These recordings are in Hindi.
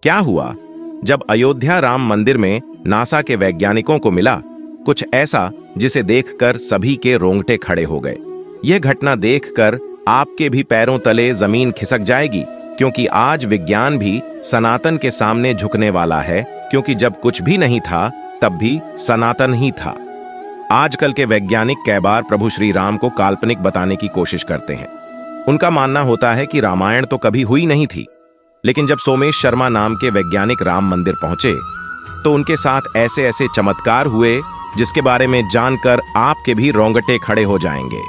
क्या हुआ? जब अयोध्या राम मंदिर में नासा के वैज्ञानिकों को मिला कुछ ऐसा जिसे देखकर सभी के रोंगटे खड़े हो गए। यह घटना देखकर आपके भी पैरों तले जमीन खिसक जाएगी, क्योंकि आज विज्ञान भी सनातन के सामने झुकने वाला है, क्योंकि जब कुछ भी नहीं था तब भी सनातन ही था। आजकल के वैज्ञानिक कई बार प्रभु श्री राम को काल्पनिक बताने की कोशिश करते हैं। उनका मानना होता है कि रामायण तो कभी हुई नहीं थी, लेकिन जब सोमेश शर्मा नाम के वैज्ञानिक राम मंदिर पहुंचे तो उनके साथ ऐसे ऐसे चमत्कार हुए जिसके बारे में जानकर आपके भी रोंगटे खड़े हो जाएंगे।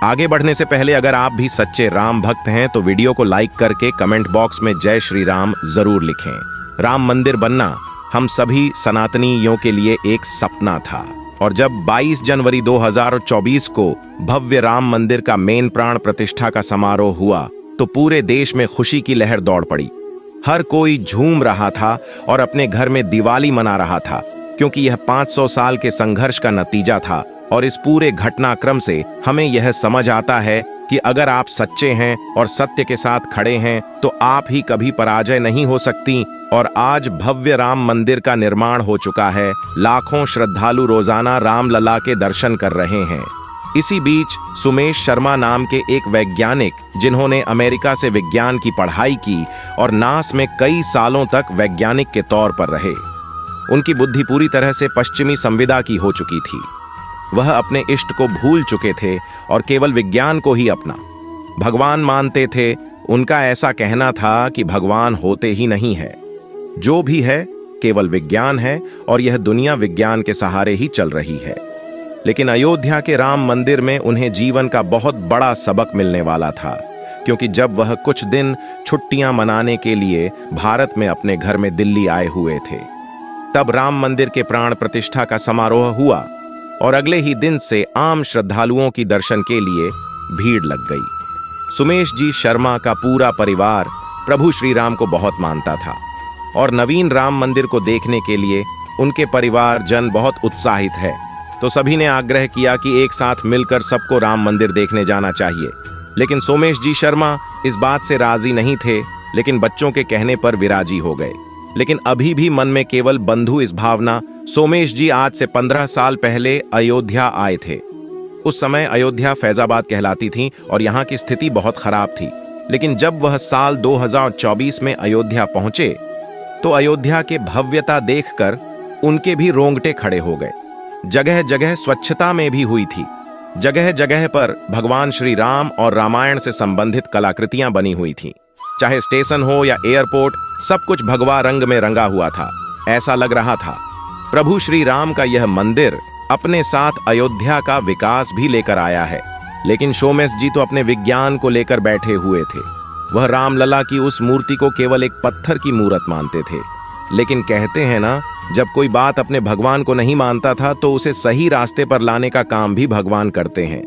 आगे बढ़ने से पहले अगर आप भी सच्चे राम भक्त हैं तो वीडियो को लाइक करके कमेंट बॉक्स में जय श्री राम जरूर लिखें। राम मंदिर बनना हम सभी सनातनीयों के लिए एक सपना था, और जब 22 जनवरी 2024 को भव्य राम मंदिर का मेन प्राण प्रतिष्ठा का समारोह हुआ तो पूरे देश में खुशी की लहर दौड़ पड़ी। हर कोई झूम रहा था और अपने घर में दिवाली मना रहा था, क्योंकि यह 500 साल के संघर्ष का नतीजा था। और इस पूरे घटनाक्रम से हमें यह समझ आता है कि अगर आप सच्चे हैं और सत्य के साथ खड़े हैं तो आप ही कभी पराजय नहीं हो सकती। और आज भव्य राम मंदिर का निर्माण हो चुका है। लाखों श्रद्धालु रोजाना रामलला के दर्शन कर रहे हैं। इसी बीच सोमेश शर्मा नाम के एक वैज्ञानिक, जिन्होंने अमेरिका से विज्ञान की पढ़ाई की और नास में कई सालों तक वैज्ञानिक के तौर पर रहे, उनकी बुद्धि पूरी तरह से पश्चिमी संविदा की हो चुकी थी। वह अपने इष्ट को भूल चुके थे और केवल विज्ञान को ही अपना भगवान मानते थे। उनका ऐसा कहना था कि भगवान होते ही नहीं है, जो भी है केवल विज्ञान है और यह दुनिया विज्ञान के सहारे ही चल रही है। लेकिन अयोध्या के राम मंदिर में उन्हें जीवन का बहुत बड़ा सबक मिलने वाला था, क्योंकि जब वह कुछ दिन छुट्टियां मनाने के लिए भारत में अपने घर में दिल्ली आए हुए थे, तब राम मंदिर के प्राण प्रतिष्ठा का समारोह हुआ और अगले ही दिन से आम श्रद्धालुओं की दर्शन के लिए भीड़ लग गई। सोमेश जी शर्मा का पूरा परिवार प्रभु श्री राम को बहुत मानता था और नवीन राम मंदिर को देखने के लिए उनके परिवार जन बहुत उत्साहित है। तो सभी ने आग्रह किया कि एक साथ मिलकर सबको राम मंदिर देखने जाना चाहिए। लेकिन सोमेश जी शर्मा इस बात से राजी नहीं थे, लेकिन बच्चों के कहने पर विराजी हो गए। लेकिन अभी भी मन में केवल बंधु इस भावना। सोमेश जी आज से 15 साल पहले अयोध्या आए थे। उस समय अयोध्या फैजाबाद कहलाती थी और यहाँ की स्थिति बहुत खराब थी। लेकिन जब वह साल 2024 में अयोध्या पहुंचे तो अयोध्या के भव्यता देखकर उनके भी रोंगटे खड़े हो गए। जगह जगह स्वच्छता में भी हुई थी। जगह जगह पर भगवान श्री राम और रामायण से संबंधित कलाकृतियां बनी हुई थीं। चाहे स्टेशन हो या एयरपोर्ट, सब कुछ भगवा रंग में रंगा हुआ था। ऐसा लग रहा था प्रभु श्री राम का यह मंदिर अपने साथ अयोध्या का विकास भी लेकर आया है। लेकिन सोमेश जी तो अपने विज्ञान को लेकर बैठे हुए थे। वह रामलला की उस मूर्ति को केवल एक पत्थर की मूर्त मानते थे। लेकिन कहते हैं ना, जब कोई बात अपने भगवान को नहीं मानता था तो उसे सही रास्ते पर लाने का काम भी भगवान करते हैं।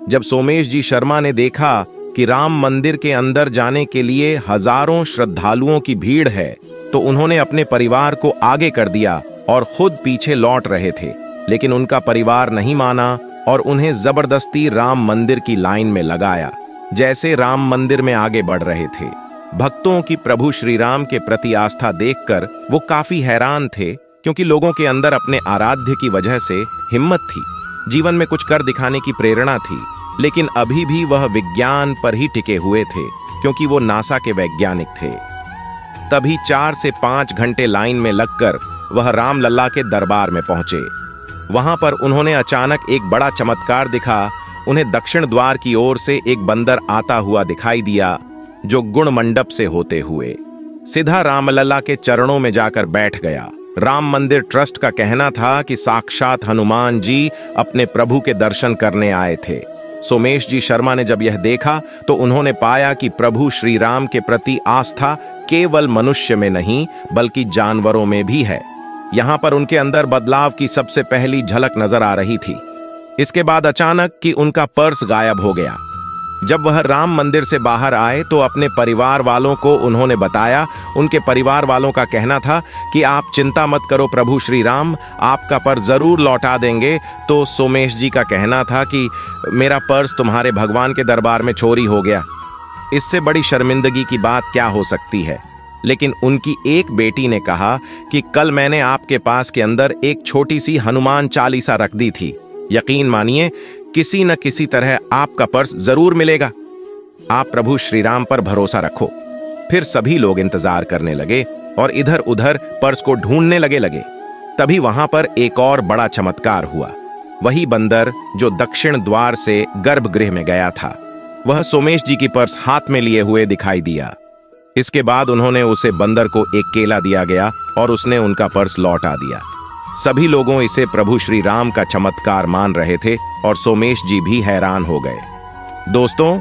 जब सोमेश जी शर्मा ने देखा कि राम मंदिर के अंदर जाने के लिए हजारों श्रद्धालुओं की भीड़ है, तो उन्होंने अपने परिवार को आगे कर दिया और खुद पीछे लौट रहे थे। लेकिन उनका परिवार नहीं माना और उन्हें जबरदस्ती राम मंदिर की लाइन में लगाया। जैसे राम मंदिर में आगे बढ़ रहे थे, भक्तों की प्रभु श्री राम के प्रति आस्था देखकर वो काफी हैरान थे, क्योंकि लोगों के अंदर अपने आराध्य की वजह से हिम्मत थी, जीवन में कुछ कर दिखाने की प्रेरणा थी। लेकिन अभी भी वह विज्ञान पर ही टिके हुए थे, क्योंकि वो नासा के वैज्ञानिक थे। तभी 4 से 5 घंटे लाइन में लगकर वह रामलला के दरबार में पहुंचे। वहां पर उन्होंने अचानक एक बड़ा चमत्कार दिखा। उन्हें दक्षिण द्वार की ओर से एक बंदर आता हुआ दिखाई दिया, जो गुण मंडप से होते हुए सीधा रामलला के चरणों में जाकर बैठ गया। राम मंदिर ट्रस्ट का कहना था कि साक्षात हनुमान जी अपने प्रभु के दर्शन करने आए थे। सोमेश जी शर्मा ने जब यह देखा तो उन्होंने पाया कि प्रभु श्री राम के प्रति आस्था केवल मनुष्य में नहीं बल्कि जानवरों में भी है। यहां पर उनके अंदर बदलाव की सबसे पहली झलक नजर आ रही थी। इसके बाद अचानक कि उनका पर्स गायब हो गया। जब वह राम मंदिर से बाहर आए तो अपने परिवार वालों को उन्होंने बताया। उनके परिवार वालों का कहना था कि आप चिंता मत करो, प्रभु श्री राम आपका पर्स जरूर लौटा देंगे। तो सोमेश जी का कहना था कि मेरा पर्स तुम्हारे भगवान के दरबार में चोरी हो गया। इससे बड़ी शर्मिंदगी की बात क्या हो सकती है। लेकिन उनकी एक बेटी ने कहा कि कल मैंने आपके पास के अंदर एक छोटी सी हनुमान चालीसा रख दी थी। यकीन मानिए किसी न किसी तरह आपका पर्स जरूर मिलेगा। आप प्रभु श्री राम पर भरोसा रखो। फिर सभी लोग इंतजार करने लगे और इधर उधर पर्स को ढूंढने लगे। तभी वहां पर एक और बड़ा चमत्कार हुआ। वही बंदर जो दक्षिण द्वार से गर्भगृह में गया था, वह सोमेश जी की पर्स हाथ में लिए हुए दिखाई दिया। इसके बाद उन्होंने उसे बंदर को एक केला दिया गया और उसने उनका पर्स लौटा दिया। सभी लोगों इसे प्रभु श्री राम का चमत्कार मान रहे थे और सोमेश जी भी हैरान हो गए। दोस्तों,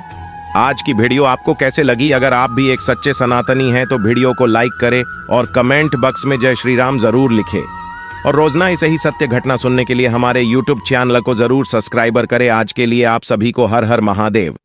आज की वीडियो आपको कैसे लगी? अगर आप भी एक सच्चे सनातनी हैं तो वीडियो को लाइक करें और कमेंट बॉक्स में जय श्री राम जरूर लिखें। और रोजाना ऐसे ही सत्य घटना सुनने के लिए हमारे YouTube चैनल को जरूर सब्सक्राइबर करें। आज के लिए आप सभी को हर हर महादेव।